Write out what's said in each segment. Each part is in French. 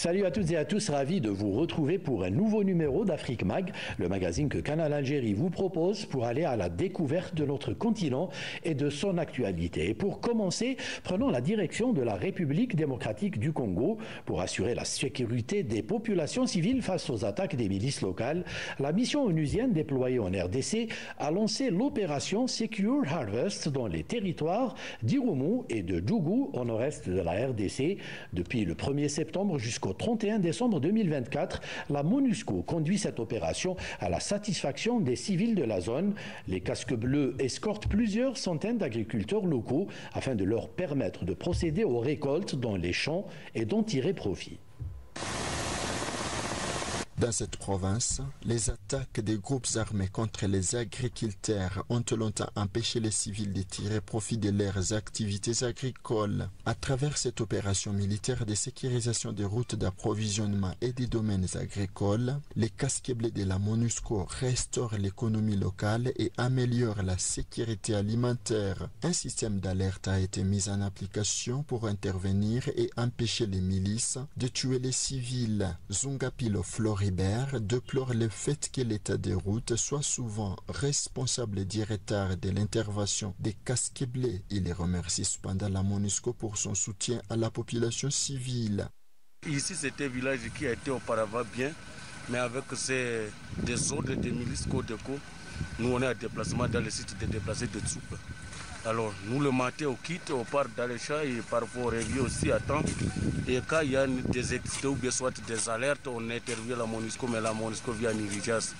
Salut à toutes et à tous, ravi de vous retrouver pour un nouveau numéro d'Afrique Mag, le magazine que Canal Algérie vous propose pour aller à la découverte de notre continent et de son actualité. Et pour commencer, prenons la direction de la République démocratique du Congo pour assurer la sécurité des populations civiles face aux attaques des milices locales. La mission onusienne déployée en RDC a lancé l'opération Secure Harvest dans les territoires d'Irumu et de Djougou au nord-est de la RDC. Depuis le 1er septembre jusqu'au 31 décembre 2024, la MONUSCO conduit cette opération à la satisfaction des civils de la zone. Les casques bleus escortent plusieurs centaines d'agriculteurs locaux afin de leur permettre de procéder aux récoltes dans les champs et d'en tirer profit. Dans cette province, les attaques des groupes armés contre les agriculteurs ont longtemps empêché les civils de tirer profit de leurs activités agricoles. À travers cette opération militaire de sécurisation des routes d'approvisionnement et des domaines agricoles, les casques bleus de la MONUSCO restaurent l'économie locale et améliorent la sécurité alimentaire. Un système d'alerte a été mis en application pour intervenir et empêcher les milices de tuer les civils. Zungapilo Floribert déplore le fait que l'état des routes soit souvent responsable du retard de l'intervention des casques bleus. Il remercie cependant la MONUSCO pour son soutien à la population civile. Ici, c'était un village qui a été auparavant bien, mais avec ces désordres des milices Codeco, nous on est en déplacement dans le site de déplacés de Tsoupe. Alors, nous le matin, on quitte, on part dans les champs et parfois on revient aussi à temps. Et quand il y a des excès ou bien soit des alertes, on intervient à la MONUSCO, mais la MONUSCO vient en urgence.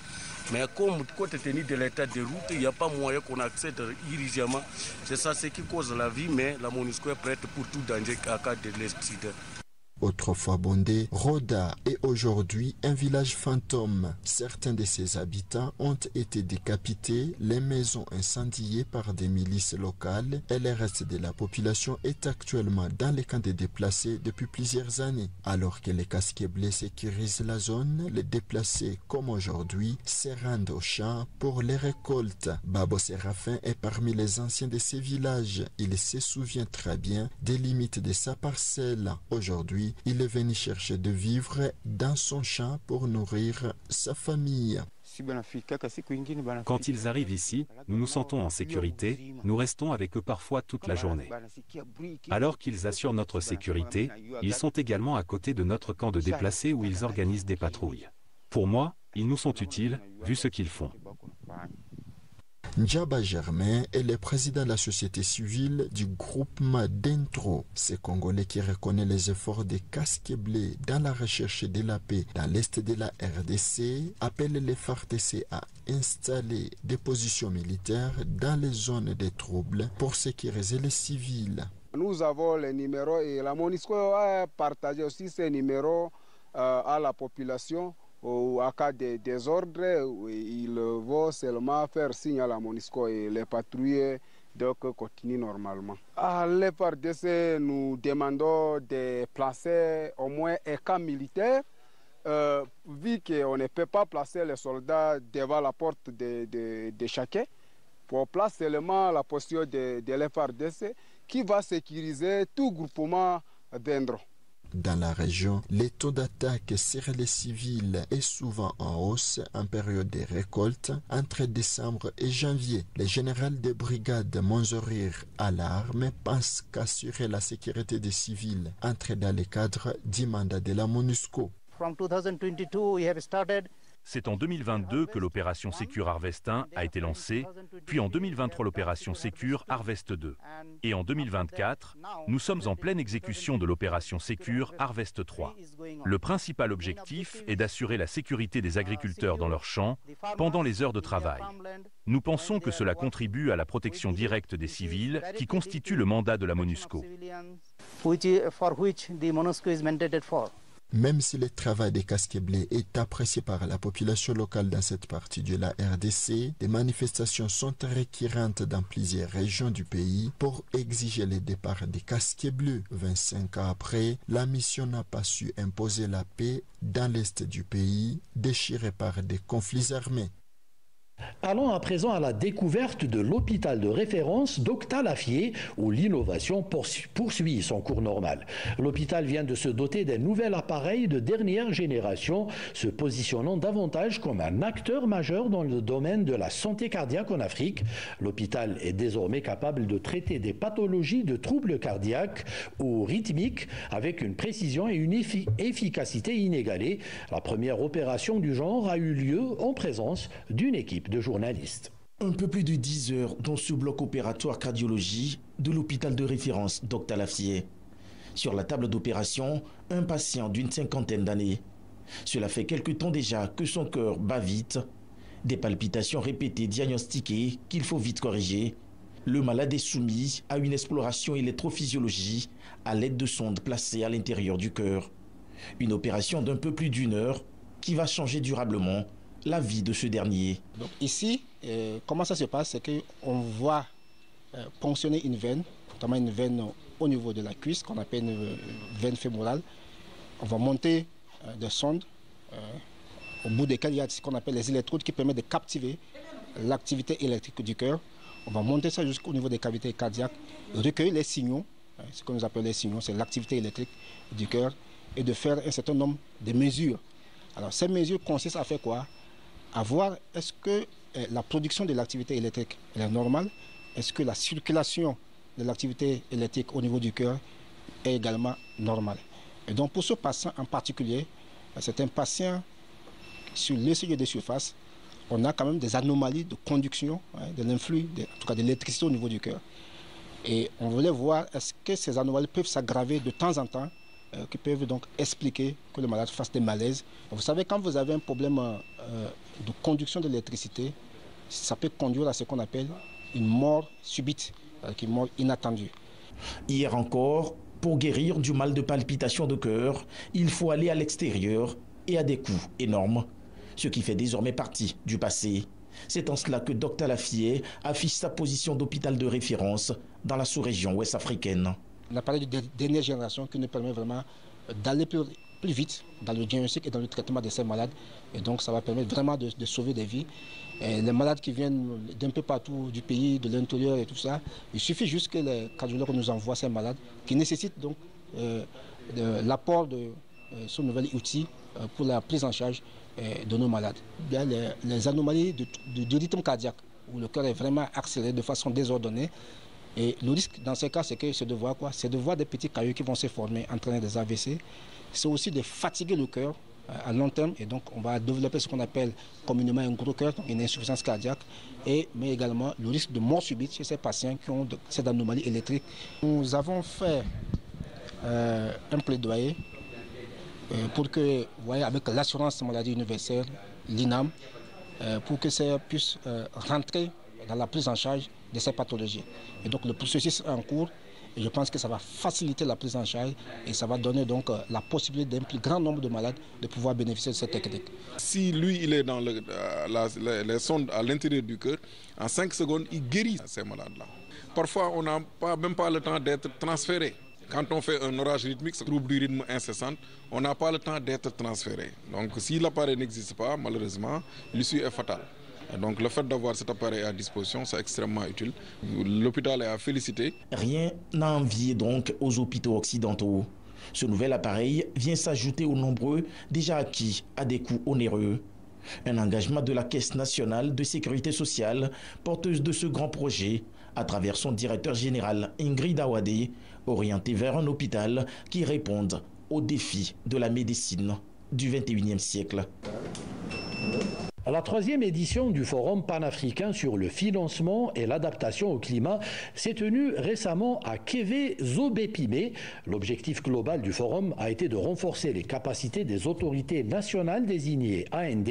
Mais comme compte tenu de l'état de route, il n'y a pas moyen qu'on accède irrégulièrement. C'est ça ce qui cause la vie, mais la MONUSCO est prête pour tout danger en cas de l'accident. Autrefois Bondé, Roda est aujourd'hui un village fantôme. Certains de ses habitants ont été décapités, les maisons incendiées par des milices locales et le reste de la population est actuellement dans les camps de déplacés depuis plusieurs années. Alors que les casques bleus sécurisent la zone, les déplacés, comme aujourd'hui, se rendent aux champs pour les récoltes. Babo Séraphin est parmi les anciens de ces villages. Il se souvient très bien des limites de sa parcelle. Aujourd'hui, il est venu chercher de vivre dans son champ pour nourrir sa famille. Quand ils arrivent ici, nous nous sentons en sécurité, nous restons avec eux parfois toute la journée. Alors qu'ils assurent notre sécurité, ils sont également à côté de notre camp de déplacés où ils organisent des patrouilles. Pour moi, ils nous sont utiles, vu ce qu'ils font. Ndjaba Germain est le président de la société civile du groupement Dentro. Ce Congolais qui reconnaît les efforts des casques bleus dans la recherche de la paix dans l'est de la RDC appelle les FARDC à installer des positions militaires dans les zones de troubles pour sécuriser les civils. Nous avons les numéros et la MONUSCO a partagé aussi ces numéros à la population. Ou à cas de désordre, il va seulement faire signe à la MONUSCO et les patrouilles donc continuent normalement. À l'FARDC, nous demandons de placer au moins un camp militaire, vu qu'on ne peut pas placer les soldats devant la porte de chacun, pour placer seulement la posture de l'FARDC qui va sécuriser tout groupement Dendro. Dans la région, les taux d'attaque sur les civils est souvent en hausse en période de récolte entre décembre et janvier. Le général de brigade Monzorir Alarme pense qu'assurer la sécurité des civils entre dans le cadre du mandat de la MONUSCO. C'est en 2022 que l'opération Secure Harvest 1 a été lancée, puis en 2023 l'opération Secure Harvest 2. Et en 2024, nous sommes en pleine exécution de l'opération Secure Harvest 3. Le principal objectif est d'assurer la sécurité des agriculteurs dans leurs champs pendant les heures de travail. Nous pensons que cela contribue à la protection directe des civils qui constitue le mandat de la MONUSCO. Même si le travail des casques bleus est apprécié par la population locale dans cette partie de la RDC, des manifestations sont récurrentes dans plusieurs régions du pays pour exiger le départ des casques bleus. 25 ans après, la mission n'a pas su imposer la paix dans l'est du pays, déchiré par des conflits armés. Allons à présent à la découverte de l'hôpital de référence d'Octalafié, où l'innovation poursuit son cours normal. L'hôpital vient de se doter d'un nouvel appareil de dernière génération, se positionnant davantage comme un acteur majeur dans le domaine de la santé cardiaque en Afrique. L'hôpital est désormais capable de traiter des pathologies de troubles cardiaques ou rythmiques avec une précision et une efficacité inégalées. La première opération du genre a eu lieu en présence d'une équipe de journalistes. Un peu plus de 10 heures dans ce bloc opératoire cardiologie de l'hôpital de référence d'Octalafié. Sur la table d'opération, un patient d'une 50aine d'années. Cela fait quelque temps déjà que son cœur bat vite. Des palpitations répétées diagnostiquées qu'il faut vite corriger. Le malade est soumis à une exploration électrophysiologie à l'aide de sondes placées à l'intérieur du cœur. Une opération d'un peu plus d'1 heure qui va changer durablement la vie de ce dernier. Donc ici, comment ça se passe, c'est qu'on va ponctionner une veine, notamment une veine au niveau de la cuisse, qu'on appelle une veine fémorale. On va monter des sondes au bout desquelles il y a ce qu'on appelle les électrodes qui permettent de captiver l'activité électrique du cœur. On va monter ça jusqu'au niveau des cavités cardiaques, recueillir les signaux, ce que nous appelons les signaux, c'est l'activité électrique du cœur, et de faire un certain nombre de mesures. Alors ces mesures consistent à faire quoi? À voir est-ce que la production de l'activité électrique est normale, est-ce que la circulation de l'activité électrique au niveau du cœur est également normale. Et donc pour ce patient en particulier, c'est un patient sur l'ECG de surface, on a quand même des anomalies de conduction, de l'influx, en tout cas de l'électricité au niveau du cœur. Et on voulait voir est-ce que ces anomalies peuvent s'aggraver de temps en temps, qui peuvent donc expliquer que le malade fasse des malaises. Vous savez, quand vous avez un problème de conduction de l'électricité, ça peut conduire à ce qu'on appelle une mort subite, une mort inattendue. Hier encore, pour guérir du mal de palpitation de cœur, il faut aller à l'extérieur et à des coûts énormes, ce qui fait désormais partie du passé. C'est en cela que d'Octalafié affiche sa position d'hôpital de référence dans la sous-région ouest africaine. On a parlé de dernière génération qui nous permet vraiment d'aller plus vite dans le diagnostic et dans le traitement de ces malades. Et donc ça va permettre vraiment de sauver des vies. Et les malades qui viennent d'un peu partout du pays, de l'intérieur et tout ça, il suffit juste que les cardiologues nous envoient ces malades qui nécessitent donc l'apport de ce nouvel outil pour la prise en charge de nos malades. Bien, les anomalies du rythme cardiaque, où le cœur est vraiment accéléré de façon désordonnée. Et le risque dans ces cas, c'est de voir quoi? C'est de voir des petits cailloux qui vont se former, entraîner des AVC. C'est aussi de fatiguer le cœur à long terme. Et donc, on va développer ce qu'on appelle communément un gros cœur, une insuffisance cardiaque. Mais également le risque de mort subite chez ces patients qui ont cette anomalie électrique. Nous avons fait un plaidoyer pour que, vous voyez, avec l'assurance maladie universelle, l'INAM, pour que ça puisse rentrer dans la prise en charge de ces pathologies. Et donc le processus est en cours et je pense que ça va faciliter la prise en charge et ça va donner donc la possibilité d'un plus grand nombre de malades de pouvoir bénéficier de cette technique. Si lui, il est dans les sondes à l'intérieur du cœur, en 5 secondes, il guérit ces malades-là. Parfois, on n'a même pas le temps d'être transféré. Quand on fait un orage rythmique, ce trouble du rythme incessant, on n'a pas le temps d'être transféré. Donc si l'appareil n'existe pas, malheureusement, l'issue est fatale. Et donc le fait d'avoir cet appareil à disposition, c'est extrêmement utile. L'hôpital est à féliciter. Rien n'a envié donc aux hôpitaux occidentaux. Ce nouvel appareil vient s'ajouter aux nombreux déjà acquis à des coûts onéreux. Un engagement de la Caisse nationale de sécurité sociale, porteuse de ce grand projet, à travers son directeur général Ingrid Awade, orienté vers un hôpital qui réponde aux défis de la médecine du XXIe siècle. La 3e édition du Forum panafricain sur le financement et l'adaptation au climat s'est tenue récemment à Kévé-Zobépimé. L'objectif global du forum a été de renforcer les capacités des autorités nationales désignées AND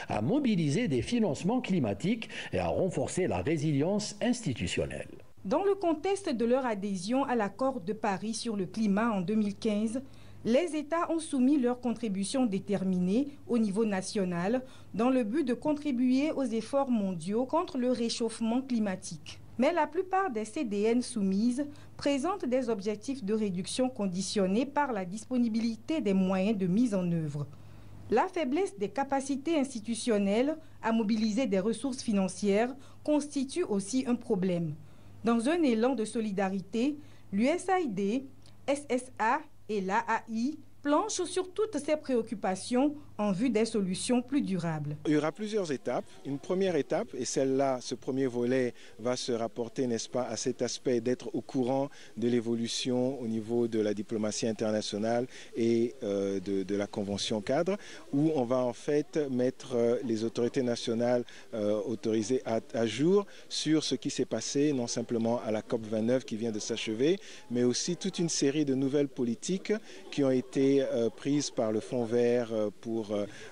à mobiliser des financements climatiques et à renforcer la résilience institutionnelle. Dans le contexte de leur adhésion à l'accord de Paris sur le climat en 2015, les États ont soumis leurs contributions déterminées au niveau national dans le but de contribuer aux efforts mondiaux contre le réchauffement climatique. Mais la plupart des CDN soumises présentent des objectifs de réduction conditionnés par la disponibilité des moyens de mise en œuvre. La faiblesse des capacités institutionnelles à mobiliser des ressources financières constitue aussi un problème. Dans un élan de solidarité, l'USAID, SSA et l'AAI planchent sur toutes ces préoccupations en vue des solutions plus durables. Il y aura plusieurs étapes. Une première étape, et celle-là, ce premier volet va se rapporter, n'est-ce pas, à cet aspect d'être au courant de l'évolution au niveau de la diplomatie internationale et de la convention cadre, où on va en fait mettre les autorités nationales autorisées à jour sur ce qui s'est passé, non simplement à la COP29 qui vient de s'achever, mais aussi toute une série de nouvelles politiques qui ont été prises par le Fonds vert pour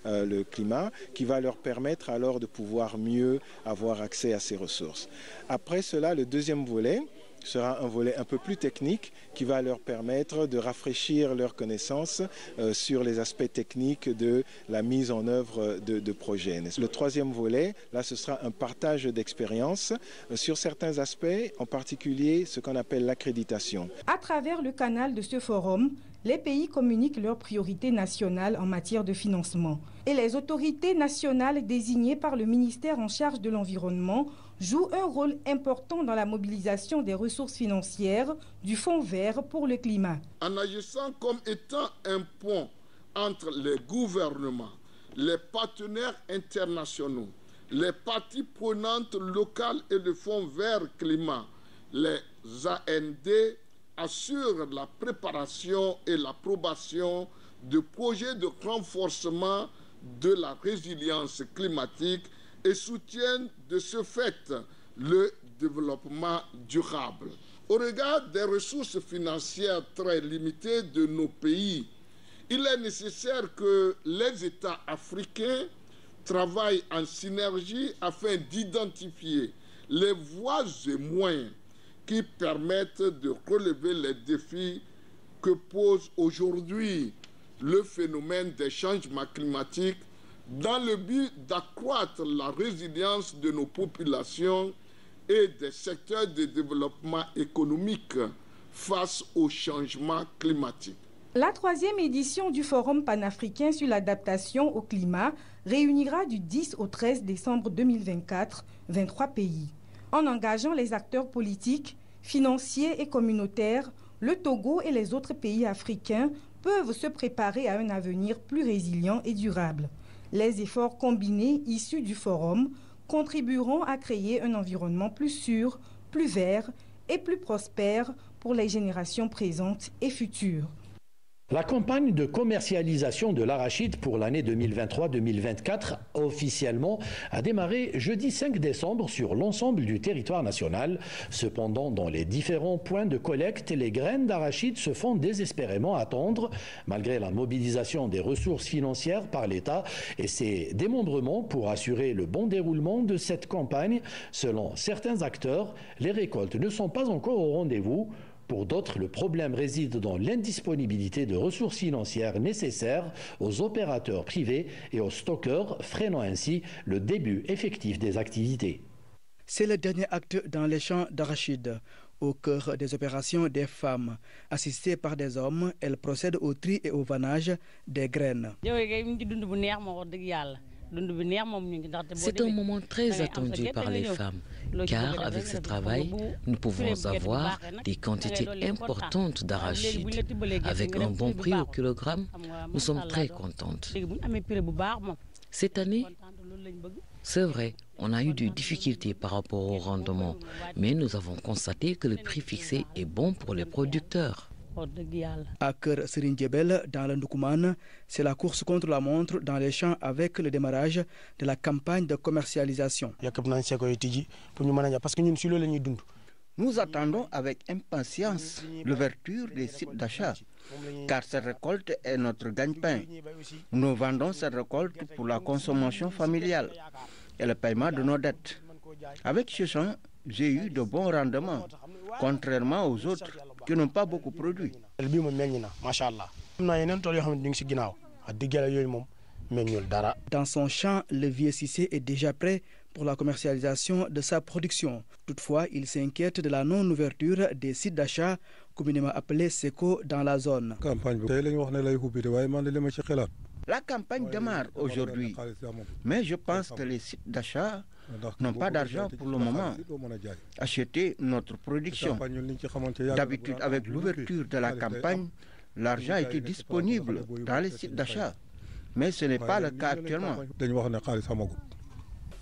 le climat, qui va leur permettre alors de pouvoir mieux avoir accès à ces ressources. Après cela, le deuxième volet sera un volet un peu plus technique qui va leur permettre de rafraîchir leurs connaissances sur les aspects techniques de la mise en œuvre de projets. Le troisième volet, là, ce sera un partage d'expériences sur certains aspects, en particulier ce qu'on appelle l'accréditation. À travers le canal de ce forum, les pays communiquent leurs priorités nationales en matière de financement. Et les autorités nationales désignées par le ministère en charge de l'environnement jouent un rôle important dans la mobilisation des ressources financières du Fonds vert pour le climat. En agissant comme étant un pont entre les gouvernements, les partenaires internationaux, les parties prenantes locales et le Fonds vert climat, les AND, assure la préparation et l'approbation de projets de renforcement de la résilience climatique et soutiennent de ce fait le développement durable. Au regard des ressources financières très limitées de nos pays, il est nécessaire que les États africains travaillent en synergie afin d'identifier les voies et moyens qui permettent de relever les défis que pose aujourd'hui le phénomène des changements climatiques dans le but d'accroître la résilience de nos populations et des secteurs de développement économique face aux changements climatiques. La 3e édition du Forum panafricain sur l'adaptation au climat réunira du 10 au 13 décembre 2024 23 pays. En engageant les acteurs politiques, financiers et communautaires, le Togo et les autres pays africains peuvent se préparer à un avenir plus résilient et durable. Les efforts combinés issus du forum contribueront à créer un environnement plus sûr, plus vert et plus prospère pour les générations présentes et futures. La campagne de commercialisation de l'arachide pour l'année 2023-2024 officiellement a démarré jeudi 5 décembre sur l'ensemble du territoire national. Cependant, dans les différents points de collecte, les graines d'arachide se font désespérément attendre malgré la mobilisation des ressources financières par l'État et ses démembrements pour assurer le bon déroulement de cette campagne. Selon certains acteurs, les récoltes ne sont pas encore au rendez-vous. Pour d'autres, le problème réside dans l'indisponibilité de ressources financières nécessaires aux opérateurs privés et aux stockeurs, freinant ainsi le début effectif des activités. C'est le dernier acte dans les champs d'arachide. Au cœur des opérations des femmes. Assistées par des hommes, elles procèdent au tri et au vannage des graines. C'est un moment très attendu par les femmes, car avec ce travail, nous pouvons avoir des quantités importantes d'arachide. Avec un bon prix au kilogramme, nous sommes très contentes. Cette année, c'est vrai, on a eu des difficultés par rapport au rendement, mais nous avons constaté que le prix fixé est bon pour les producteurs. À Kër Serigne Djebel, dans le Ndoukoumane, c'est la course contre la montre dans les champs avec le démarrage de la campagne de commercialisation. Nous attendons avec impatience l'ouverture des sites d'achat, car cette récolte est notre gagne-pain. Nous vendons cette récolte pour la consommation familiale et le paiement de nos dettes. Avec ce champ, j'ai eu de bons rendements, contrairement aux autres qui n'ont pas beaucoup produit. Dans son champ, le vieux Cissé est déjà prêt pour la commercialisation de sa production. Toutefois, il s'inquiète de la non-ouverture des sites d'achat communément appelés SECO dans la zone. La campagne démarre aujourd'hui, mais je pense que les sites d'achat n'ont pas d'argent pour le moment. Acheter notre production. D'habitude, avec l'ouverture de la campagne, l'argent était disponible dans les sites d'achat, mais ce n'est pas le cas actuellement.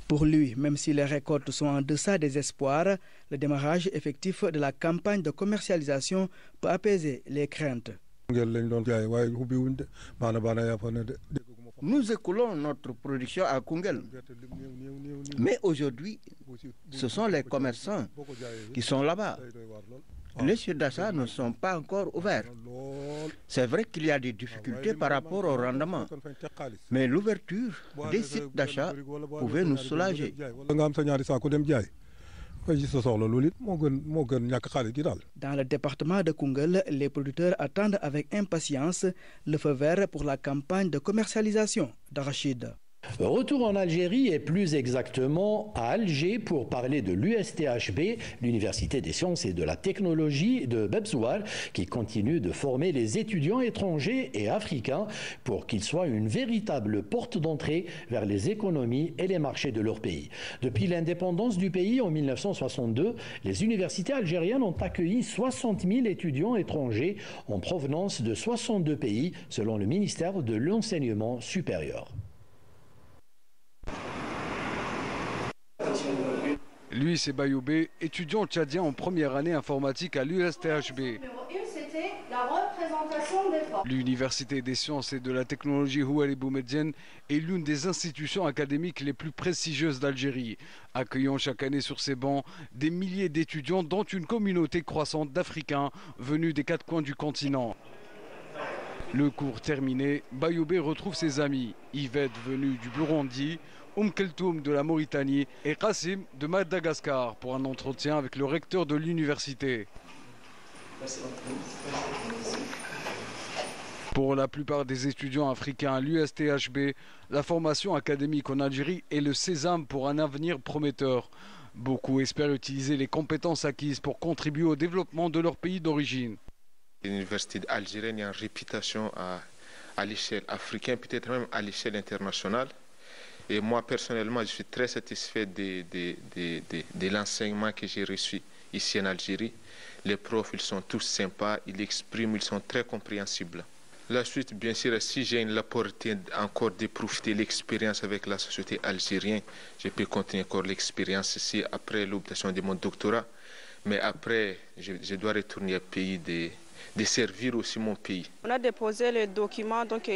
Pour lui, même si les récoltes sont en deçà des espoirs, le démarrage effectif de la campagne de commercialisation peut apaiser les craintes. Nous écoulons notre production à Koungheul. Mais aujourd'hui, ce sont les commerçants qui sont là-bas. Les sites d'achat ne sont pas encore ouverts. C'est vrai qu'il y a des difficultés par rapport au rendement, mais l'ouverture des sites d'achat pouvait nous soulager. Dans le département de Koungheul, les producteurs attendent avec impatience le feu vert pour la campagne de commercialisation d'arachide. Retour en Algérie et plus exactement à Alger pour parler de l'USTHB, l'Université des sciences et de la technologie de Bebzouar, qui continue de former les étudiants étrangers et africains pour qu'ils soient une véritable porte d'entrée vers les économies et les marchés de leur pays. Depuis l'indépendance du pays en 1962, les universités algériennes ont accueilli 60 000 étudiants étrangers en provenance de 62 pays, selon le ministère de l'Enseignement supérieur. Lui, c'est Bayoubé, étudiant tchadien en première année informatique à l'USTHB. L'Université des sciences et de la technologie Houari Boumediene est l'une des institutions académiques les plus prestigieuses d'Algérie, accueillant chaque année sur ses bancs des milliers d'étudiants, dont une communauté croissante d'Africains venus des quatre coins du continent. Le cours terminé, Bayoubé retrouve ses amis, Yvette venue du Burundi, Keltoum de la Mauritanie et Kassim de Madagascar pour un entretien avec le recteur de l'université. Pour la plupart des étudiants africains à l'USTHB, la formation académique en Algérie est le sésame pour un avenir prometteur. Beaucoup espèrent utiliser les compétences acquises pour contribuer au développement de leur pays d'origine. L'université algérienne a une réputation à l'échelle africaine, peut-être même à l'échelle internationale. Et moi, personnellement, je suis très satisfait de l'enseignement que j'ai reçu ici en Algérie. Les profs, ils sont tous sympas, ils expriment, ils sont très compréhensibles. La suite, bien sûr, si j'ai l'opportunité encore de profiter de l'expérience avec la société algérienne, je peux continuer encore l'expérience ici après l'obtention de mon doctorat. Mais après, je dois retourner au pays, de servir aussi mon pays. On a déposé les documents, donc...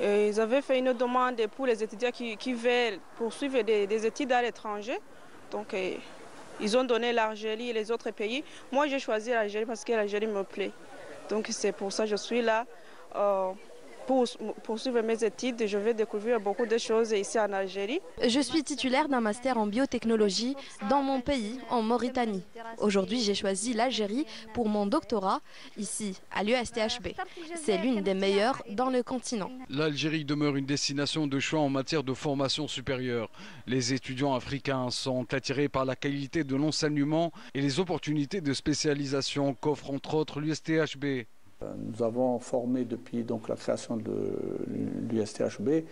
ils avaient fait une demande pour les étudiants qui veulent poursuivre des études à l'étranger. Donc, ils ont donné l'Algérie et les autres pays. Moi, j'ai choisi l'Algérie parce que l'Algérie me plaît. Donc, c'est pour ça que je suis là pour poursuivre mes études. Je vais découvrir beaucoup de choses ici en Algérie. Je suis titulaire d'un master en biotechnologie dans mon pays, en Mauritanie. Aujourd'hui, j'ai choisi l'Algérie pour mon doctorat, ici, à l'USTHB. C'est l'une des meilleures dans le continent. L'Algérie demeure une destination de choix en matière de formation supérieure. Les étudiants africains sont attirés par la qualité de l'enseignement et les opportunités de spécialisation qu'offre entre autres l'USTHB. Nous avons formé depuis donc, la création de l'USTHB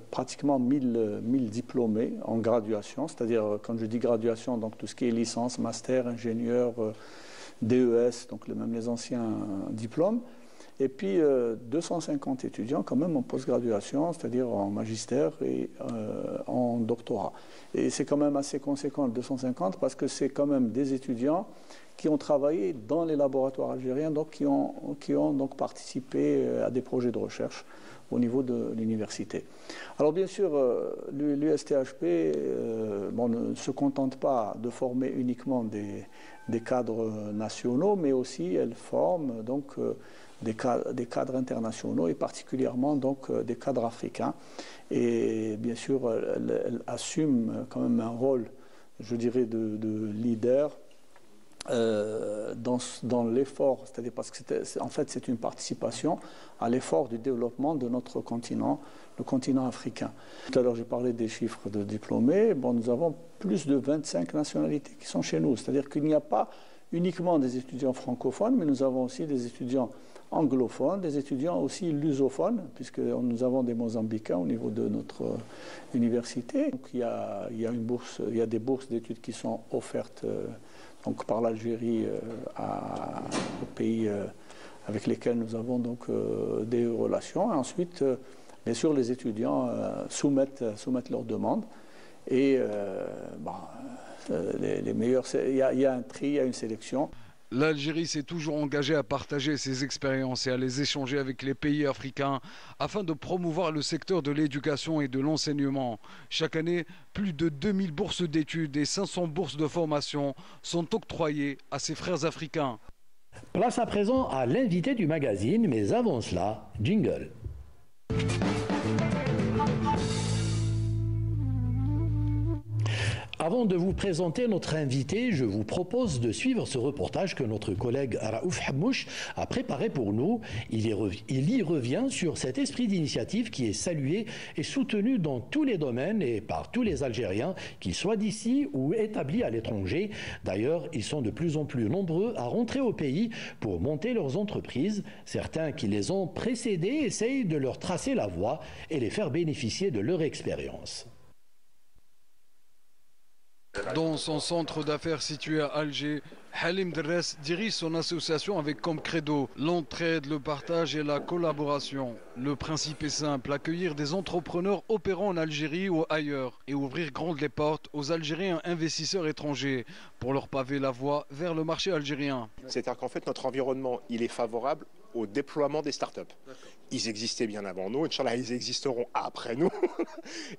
pratiquement 1000 diplômés en graduation, c'est-à-dire quand je dis graduation, donc tout ce qui est licence, master, ingénieur, DES, donc même les anciens diplômes, et puis 250 étudiants quand même en post-graduation, c'est-à-dire en magistère et en doctorat. Et c'est quand même assez conséquent, 250, parce que c'est quand même des étudiants qui ont travaillé dans les laboratoires algériens, donc qui ont donc participé à des projets de recherche au niveau de l'université. Alors bien sûr, l'USTHB ne se contente pas de former uniquement des cadres nationaux, mais aussi elle forme donc des cadres internationaux et particulièrement donc des cadres africains. Et bien sûr, elle assume quand même un rôle, je dirais, de leader dans l'effort, c'est-à-dire parce que en fait c'est une participation à l'effort du développement de notre continent, le continent africain. Tout à l'heure j'ai parlé des chiffres de diplômés, nous avons plus de 25 nationalités qui sont chez nous, c'est-à-dire qu'il n'y a pas uniquement des étudiants francophones, mais nous avons aussi des étudiants anglophones, des étudiants aussi lusophones, puisque nous avons des Mozambicains au niveau de notre université. Donc, il y a des bourses d'études qui sont offertes donc, par l'Algérie aux pays avec lesquels nous avons donc, des relations. Et ensuite, bien sûr, les étudiants soumettent leurs demandes. Et les meilleurs, il y a un tri, il y a une sélection. L'Algérie s'est toujours engagée à partager ses expériences et à les échanger avec les pays africains afin de promouvoir le secteur de l'éducation et de l'enseignement. Chaque année, plus de 2000 bourses d'études et 500 bourses de formation sont octroyées à ses frères africains. Place à présent à l'invité du magazine, mais avant cela, jingle. Avant de vous présenter notre invité, je vous propose de suivre ce reportage que notre collègue Raouf Hamouch a préparé pour nous. Il y revient sur cet esprit d'initiative qui est salué et soutenu dans tous les domaines et par tous les Algériens, qu'ils soient d'ici ou établis à l'étranger. D'ailleurs, ils sont de plus en plus nombreux à rentrer au pays pour monter leurs entreprises. Certains qui les ont précédés essayent de leur tracer la voie et les faire bénéficier de leur expérience. Dans son centre d'affaires situé à Alger, Halim Dress dirige son association avec comme credo l'entraide, le partage et la collaboration. Le principe est simple, accueillir des entrepreneurs opérant en Algérie ou ailleurs et ouvrir grandes les portes aux Algériens investisseurs étrangers pour leur paver la voie vers le marché algérien. C'est-à-dire qu'en fait notre environnement il est favorable au déploiement des startups. Ils existaient bien avant nous, Inch'Allah, ils existeront après nous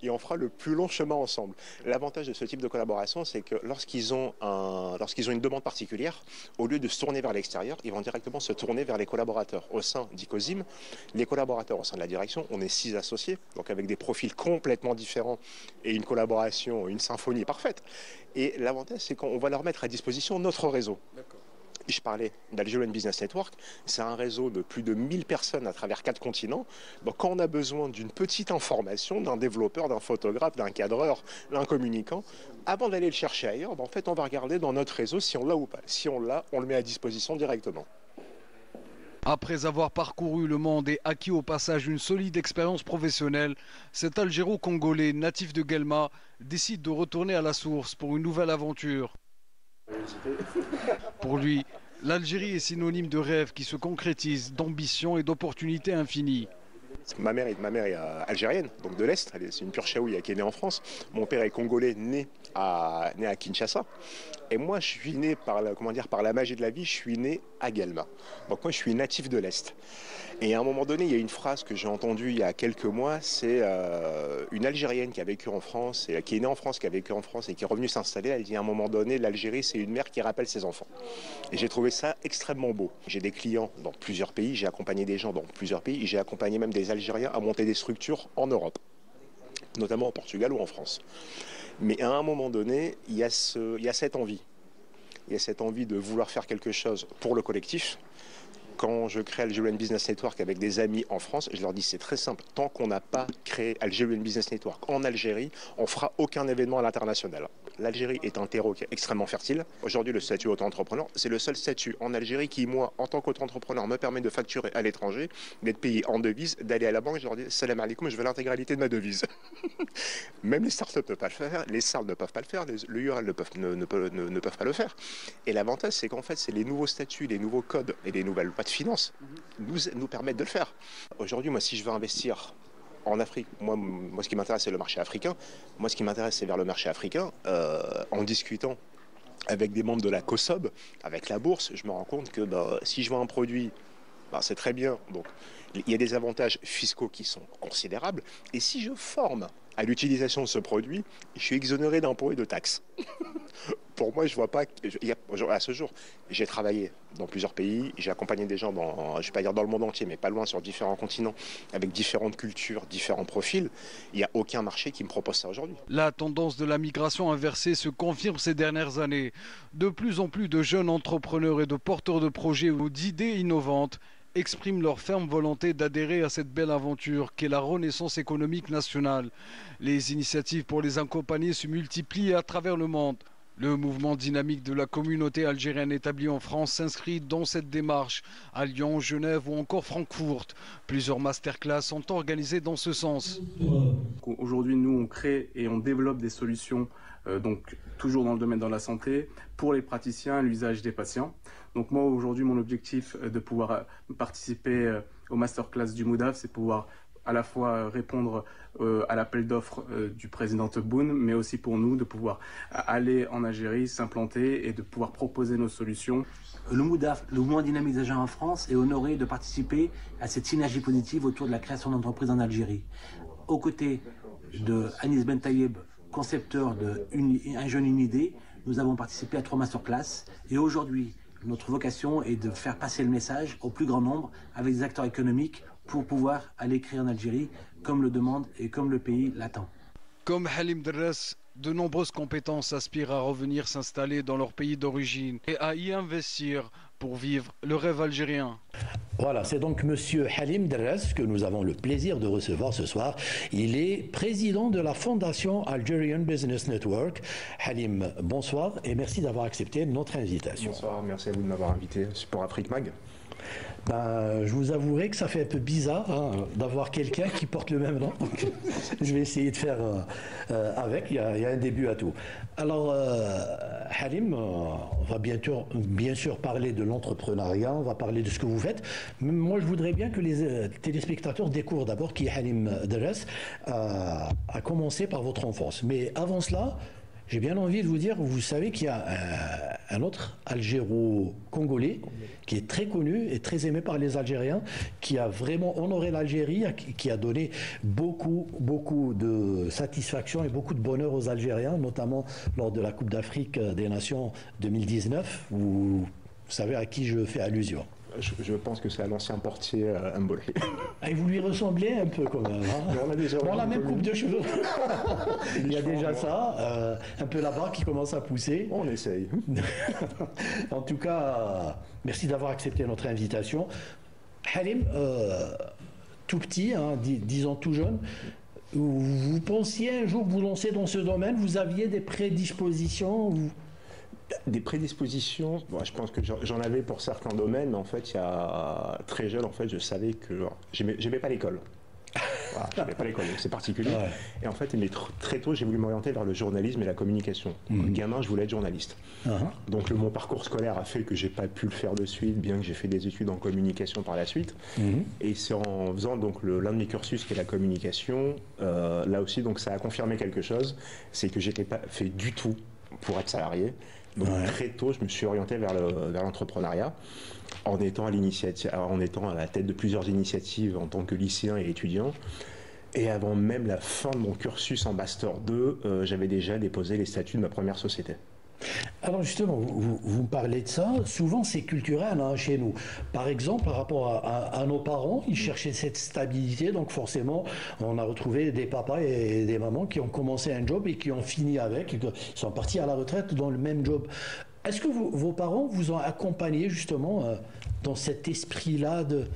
et on fera le plus long chemin ensemble. L'avantage de ce type de collaboration, c'est que lorsqu'ils ont une demande particulière, au lieu de se tourner vers l'extérieur, ils vont directement se tourner vers les collaborateurs. Au sein d'Icosim, les collaborateurs au sein de la direction, on est 6 associés, donc avec des profils complètement différents et une collaboration, une symphonie parfaite. Et l'avantage, c'est qu'on va leur mettre à disposition notre réseau. Je parlais d'Algerian Business Network, c'est un réseau de plus de 1000 personnes à travers 4 continents. Donc quand on a besoin d'une petite information, d'un développeur, d'un photographe, d'un cadreur, d'un communicant, avant d'aller le chercher ailleurs, en fait on va regarder dans notre réseau si on l'a ou pas. Si on l'a, on le met à disposition directement. Après avoir parcouru le monde et acquis au passage une solide expérience professionnelle, cet Algéro-Congolais natif de Guelma décide de retourner à la source pour une nouvelle aventure. Pour lui, l'Algérie est synonyme de rêve qui se concrétise, d'ambition et d'opportunités infinies. Ma mère est algérienne, donc de l'Est, c'est une pure chaouia qui est née en France. Mon père est congolais, né à Kinshasa. Et moi, je suis né par la magie de la vie, je suis né à Guelma. Donc moi, je suis natif de l'Est. Et à un moment donné, il y a une phrase que j'ai entendue il y a quelques mois, c'est une Algérienne qui a vécu en France, qui est née en France, qui a vécu en France et qui est revenue s'installer. Elle dit à un moment donné, l'Algérie, c'est une mère qui rappelle ses enfants. Et j'ai trouvé ça extrêmement beau. J'ai des clients dans plusieurs pays, j'ai accompagné des gens dans plusieurs pays, j'ai accompagné même des Algériens à monter des structures en Europe, notamment au Portugal ou en France. Mais à un moment donné, il y a cette envie. Il y a cette envie de vouloir faire quelque chose pour le collectif. Quand je crée Algerian Business Network avec des amis en France, je leur dis c'est très simple. Tant qu'on n'a pas créé Algerian Business Network en Algérie, on ne fera aucun événement à l'international. L'Algérie est un terreau qui est extrêmement fertile. Aujourd'hui, le statut auto-entrepreneur, c'est le seul statut en Algérie qui, moi, en tant qu'auto-entrepreneur, me permet de facturer à l'étranger, d'être payé en devise, d'aller à la banque et je leur dis salam alaikum, je veux l'intégralité de ma devise. Même les startups ne peuvent pas le faire, les SARL ne peuvent pas le faire, les URL ne peuvent pas le faire. Et l'avantage, c'est qu'en fait, c'est les nouveaux statuts, les nouveaux codes et les nouvelles lois de finances nous permettent de le faire. Aujourd'hui, moi, si je veux investir en Afrique, moi ce qui m'intéresse, c'est le marché africain. Moi, ce qui m'intéresse, c'est vers le marché africain. En discutant avec des membres de la COSOB, avec la bourse, je me rends compte que si je vends un produit, c'est très bien. Donc, il y a des avantages fiscaux qui sont considérables. Et si je forme à l'utilisation de ce produit, je suis exonéré d'impôts et de taxes. Pour moi, je vois pas. À ce jour, j'ai travaillé dans plusieurs pays, j'ai accompagné des gens je ne vais pas dire dans le monde entier, mais pas loin sur différents continents, avec différentes cultures, différents profils. Il n'y a aucun marché qui me propose ça aujourd'hui. La tendance de la migration inversée se confirme ces dernières années. De plus en plus de jeunes entrepreneurs et de porteurs de projets ou d'idées innovantes expriment leur ferme volonté d'adhérer à cette belle aventure qu'est la renaissance économique nationale. Les initiatives pour les accompagner se multiplient à travers le monde. Le mouvement dynamique de la communauté algérienne établie en France s'inscrit dans cette démarche. À Lyon, Genève ou encore Francfort, plusieurs masterclass sont organisées dans ce sens. Aujourd'hui, nous, on crée et on développe des solutions, donc toujours dans le domaine de la santé, pour les praticiens et l'usage des patients. Donc moi, aujourd'hui, mon objectif de pouvoir participer au masterclass du MOUDAF, c'est pouvoir à la fois répondre à l'appel d'offres du président Tebboune, mais aussi pour nous de pouvoir aller en Algérie, s'implanter et de pouvoir proposer nos solutions. Le MOUDAF, le mouvement dynamique des Algériens en France, est honoré de participer à cette synergie positive autour de la création d'entreprises en Algérie. Aux côtés de Anis Ben Taïeb, concepteur de Un jeune, une idée, nous avons participé à 3 masterclass et aujourd'hui, notre vocation est de faire passer le message au plus grand nombre avec des acteurs économiques pour pouvoir aller créer en Algérie comme le demande et comme le pays l'attend. Comme Halim Derres, de nombreuses compétences aspirent à revenir s'installer dans leur pays d'origine et à y investir pour vivre le rêve algérien. Voilà, c'est donc Monsieur Halim Derres que nous avons le plaisir de recevoir ce soir. Il est président de la fondation Algerian Business Network. Halim, bonsoir et merci d'avoir accepté notre invitation. Bonsoir, merci à vous de m'avoir invité pour Afrique Mag. Je vous avouerai que ça fait un peu bizarre d'avoir quelqu'un qui porte le même nom. Donc, je vais essayer de faire avec, il y a un début à tout. Alors, Halim, on va bien sûr parler de l'entrepreneuriat, on va parler de ce que vous faites. Moi, je voudrais bien que les téléspectateurs découvrent d'abord qui est Halim Derres, à commencer par votre enfance. Mais avant cela, j'ai bien envie de vous dire, vous savez qu'il y a un autre Algéro-Congolais qui est très connu et très aimé par les Algériens, qui a vraiment honoré l'Algérie, qui a donné beaucoup de satisfaction et beaucoup de bonheur aux Algériens, notamment lors de la Coupe d'Afrique des Nations 2019. Vous savez à qui je fais allusion. Je pense que c'est à l'ancien portier Mbolé. Et vous lui ressemblez un peu quand même. On a la même coupe de cheveux. Il y a déjà ça, un peu la barbe qui commence à pousser. On essaye. En tout cas, merci d'avoir accepté notre invitation. Halim, tout petit, disons tout jeune, vous pensiez un jour vous lancer dans ce domaine? Vous aviez des prédispositions? Des prédispositions, je pense que j'en avais pour certains domaines, mais en fait, très jeune, en fait, je savais que j'aimais pas l'école. Voilà, j'aimais pas l'école, c'est particulier. Ouais. Et en fait, mais très tôt, j'ai voulu m'orienter vers le journalisme et la communication. Gamin, je voulais être journaliste. Donc mon parcours scolaire a fait que j'ai pas pu le faire de suite, bien que j'ai fait des études en communication par la suite. Et c'est en faisant donc l'un de mes cursus qui est la communication, là aussi, donc ça a confirmé quelque chose, c'est que j'étais pas fait du tout pour être salarié. Donc très tôt, je me suis orienté vers l'entrepreneuriat, en étant à la tête de plusieurs initiatives en tant que lycéen et étudiant. Et avant même la fin de mon cursus en Master 2, j'avais déjà déposé les statuts de ma première société. Alors justement, vous me parlez de ça, souvent c'est culturel chez nous. Par exemple, par rapport à nos parents, ils cherchaient cette stabilité, donc forcément on a retrouvé des papas et des mamans qui ont commencé un job et qui ont fini avec, ils sont partis à la retraite dans le même job. Est-ce que vos parents vous ont accompagné justement dans cet esprit-là de...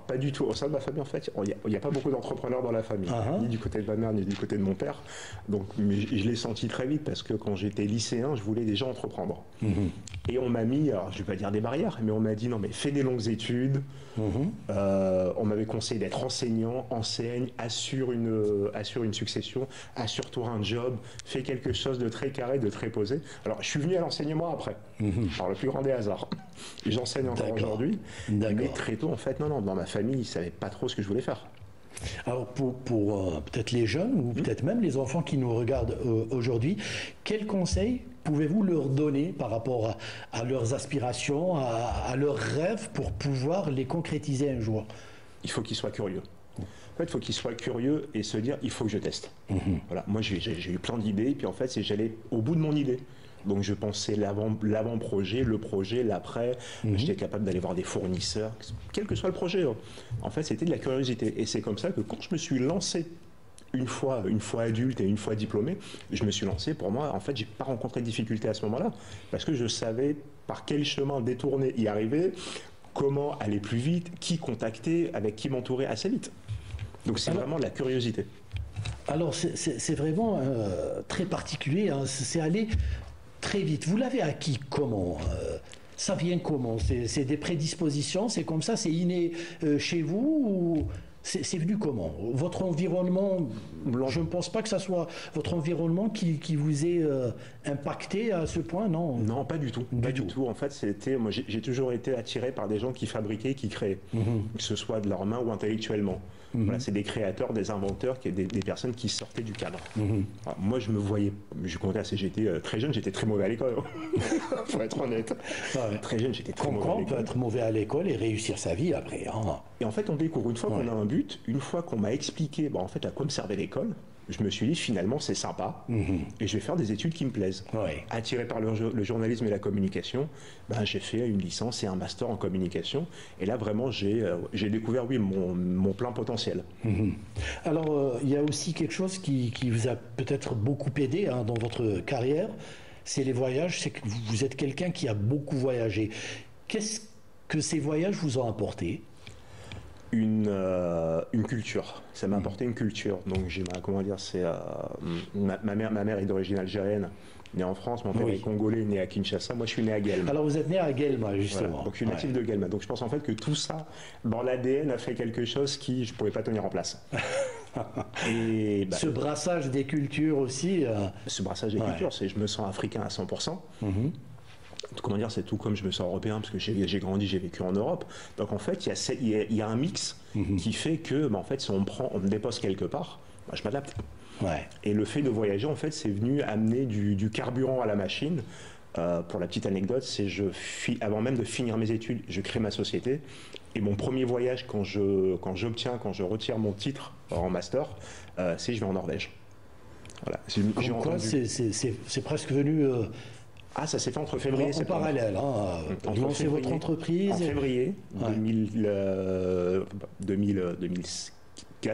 Pas du tout. Au sein de ma famille, en fait, il n'y a pas beaucoup d'entrepreneurs dans la famille, ni du côté de ma mère, ni du côté de mon père. Donc, mais je l'ai senti très vite parce que quand j'étais lycéen, je voulais déjà entreprendre. Et on m'a mis, alors je ne vais pas dire des barrières, mais on m'a dit non, mais fais des longues études. On m'avait conseillé d'être enseignant, enseigne, assure une succession, assure-toi un job, fais quelque chose de très carré, de très posé. Alors, je suis venu à l'enseignement après, par le plus grand des hasards. Et j'enseigne encore aujourd'hui, mais très tôt, en fait, non, dans ma famille, ils ne savaient pas trop ce que je voulais faire. Alors pour peut-être les jeunes ou peut-être même les enfants qui nous regardent aujourd'hui, quels conseils pouvez-vous leur donner par rapport à leurs aspirations, à leurs rêves pour pouvoir les concrétiser un jour? Il faut qu'ils soient curieux. En fait, il faut qu'ils soient curieux et se dire, il faut que je teste. Voilà. Moi, j'ai eu plein d'idées, et puis en fait, j'allais au bout de mon idée. Donc je pensais l'avant-projet, le projet, l'après. J'étais capable d'aller voir des fournisseurs, quel que soit le projet. En fait, c'était de la curiosité. Et c'est comme ça que quand je me suis lancé une fois adulte et une fois diplômé, je me suis lancé. Pour moi, en fait, j'ai pas rencontré de difficultés à ce moment-là, parce que je savais par quel chemin détourner, y arriver, comment aller plus vite, qui contacter, avec qui m'entourer assez vite. Donc c'est vraiment de la curiosité. Alors c'est vraiment très particulier, hein. C'est allé très vite. Vous l'avez acquis comment? Ça vient comment? C'est des prédispositions, c'est comme ça, c'est inné chez vous ou c'est venu comment? Votre environnement, je ne pense pas que ça soit votre environnement qui vous ait impacté à ce point, non? Non, pas du tout. Pas du tout. En fait, moi, j'ai toujours été attiré par des gens qui fabriquaient, qui créaient, que ce soit de leurs mains ou intellectuellement. Voilà, c'est des créateurs, des inventeurs, des personnes qui sortaient du cadre. Alors, moi, je me voyais, j'étais très jeune, j'étais très mauvais à l'école, pour être honnête. Très jeune, j'étais très mauvais à l'école. On peut être mauvais à l'école et réussir sa vie après. Hein. Et en fait, on découvre, une fois qu'on a un but, une fois qu'on m'a expliqué en fait, à quoi me servait l'école, je me suis dit finalement c'est sympa et je vais faire des études qui me plaisent. Attiré par le journalisme et la communication, j'ai fait une licence et un master en communication et là vraiment j'ai découvert mon plein potentiel. Alors il y a aussi quelque chose qui vous a peut-être beaucoup aidé dans votre carrière, c'est les voyages, c'est que vous êtes quelqu'un qui a beaucoup voyagé. Qu'est-ce que ces voyages vous ont apporté? Une culture. Ça m'a apporté une culture. Donc j'ai ma mère est d'origine algérienne, née en France, mon père est congolais, né à Kinshasa. Moi je suis né à Guelma. Alors vous êtes né à Guelma justement. Voilà. Donc je suis natif de Guelma. Donc je pense en fait que tout ça dans l'ADN a fait quelque chose qui je ne pouvais pas tenir en place. Et ce brassage des cultures aussi. Ce brassage des cultures, c'est je me sens africain à 100%. Comment dire, c'est tout comme je me sens européen parce que j'ai grandi, j'ai vécu en Europe. Donc en fait, il y a un mix qui fait que, en fait, si on me dépose quelque part, je m'adapte. Et le fait de voyager, en fait, c'est venu amener du carburant à la machine. Pour la petite anecdote, c'est avant même de finir mes études, je crée ma société. Et mon premier voyage, quand je retire mon titre en master, c'est je vais en Norvège. Voilà. C'est presque venu. Ça s'est fait entre février et septembre. En parallèle, vous lancez votre entreprise. En février 2004.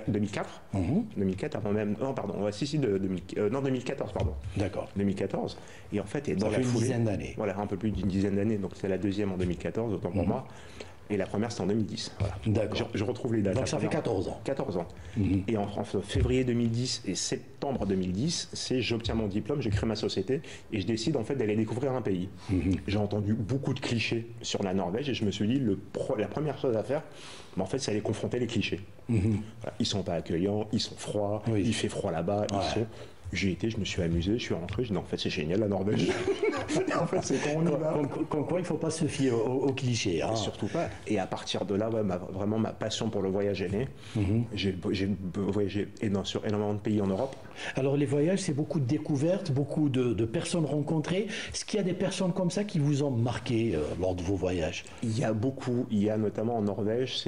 2004 avant même. Non, pardon. 2014, pardon. D'accord. 2014. Et en fait, dans la foulée, une dizaine d'années. Voilà, un peu plus d'une dizaine d'années. Donc c'est la deuxième en 2014, autant pour moi. Et la première, c'était en 2010. Voilà. D'accord. Je retrouve les dates. Donc ça fait 14 ans. 14 ans. Et en février 2010 et septembre 2010, j'obtiens mon diplôme, je crée ma société et je décide en fait d'aller découvrir un pays. J'ai entendu beaucoup de clichés sur la Norvège et je me suis dit, la première chose à faire, en fait, c'est aller confronter les clichés. Voilà. Ils sont pas accueillants, ils sont froids, il fait froid là-bas, J'y étais, je me suis amusé, je suis rentré, je dis non, en fait c'est génial la Norvège. En fait c'est quand on y va. Comme quoi il ne faut pas se fier aux clichés. Surtout pas. Et à partir de là, vraiment ma passion pour le voyage est née. J'ai voyagé sur énormément de pays en Europe. Alors les voyages, c'est beaucoup de découvertes, beaucoup de personnes rencontrées. Est-ce qu'il y a des personnes comme ça qui vous ont marqué lors de vos voyages? Il y a beaucoup. Il y a notamment en Norvège,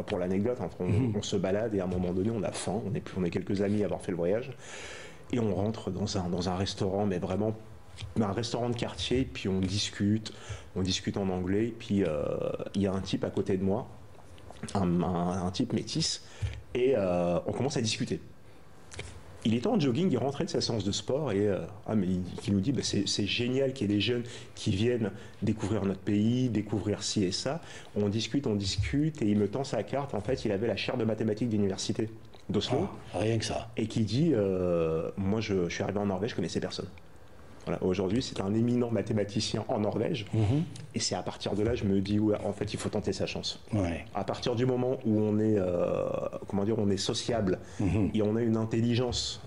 pour l'anecdote, on se balade et à un moment donné on a faim. On est quelques amis à avoir fait le voyage. Et on rentre dans un restaurant, mais vraiment un restaurant de quartier, puis on discute en anglais, puis il y a un type à côté de moi, un type métis, et on commence à discuter. Il était en jogging, il rentrait de sa séance de sport, et qui nous dit c'est génial qu'il y ait des jeunes qui viennent découvrir notre pays, découvrir ci et ça. On discute, et il me tend sa carte. En fait, il avait la chaire de mathématiques d'université d'Oslo. Rien que ça. Et qui dit moi je suis arrivé en Norvège, je connaissais personne. Voilà, aujourd'hui c'est un éminent mathématicien en Norvège et c'est à partir de là je me dis en fait il faut tenter sa chance. À partir du moment où on est on est sociable et on a une intelligence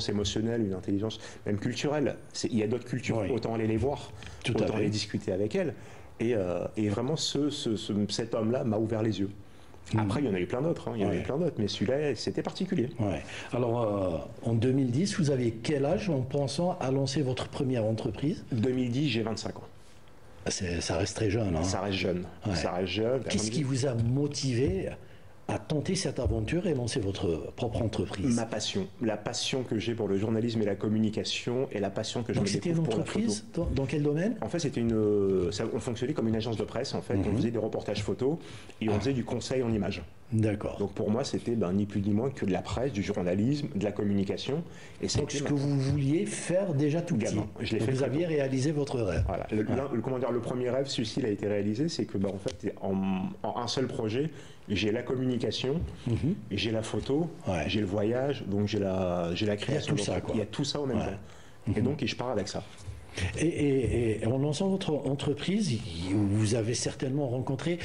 émotionnelle, une intelligence même culturelle, il y a d'autres cultures, autant aller les voir, autant aller discuter avec elles et vraiment cet homme-là m'a ouvert les yeux. Après, il y en a eu plein d'autres, mais celui-là, c'était particulier. Alors, en 2010, vous avez quel âge en pensant à lancer votre première entreprise? 2010, j'ai 25 ans. Ça reste très jeune. Ça reste jeune. Qu'est-ce qui vous a motivé à tenter cette aventure et lancer votre propre entreprise? Ma passion. La passion que j'ai pour le journalisme et la communication et la passion que je me découvre pour la photo. Donc c'était une entreprise dans quel domaine? En fait, on fonctionnait comme une agence de presse. En fait, on faisait des reportages photos et on faisait du conseil en images. D'accord. Donc pour moi, c'était ni plus ni moins que de la presse, du journalisme, de la communication. Et donc ce que vous vouliez faire déjà tout petit. Je l'ai fait. Vous aviez réalisé votre rêve. Voilà. Le premier rêve, celui-ci, il a été réalisé, c'est que en fait, en un seul projet, j'ai la communication, j'ai la photo, j'ai le voyage, donc j'ai la création. Il y a tout ça en même temps. Et donc, je pars avec ça. Et en lançant votre entreprise, vous avez certainement rencontré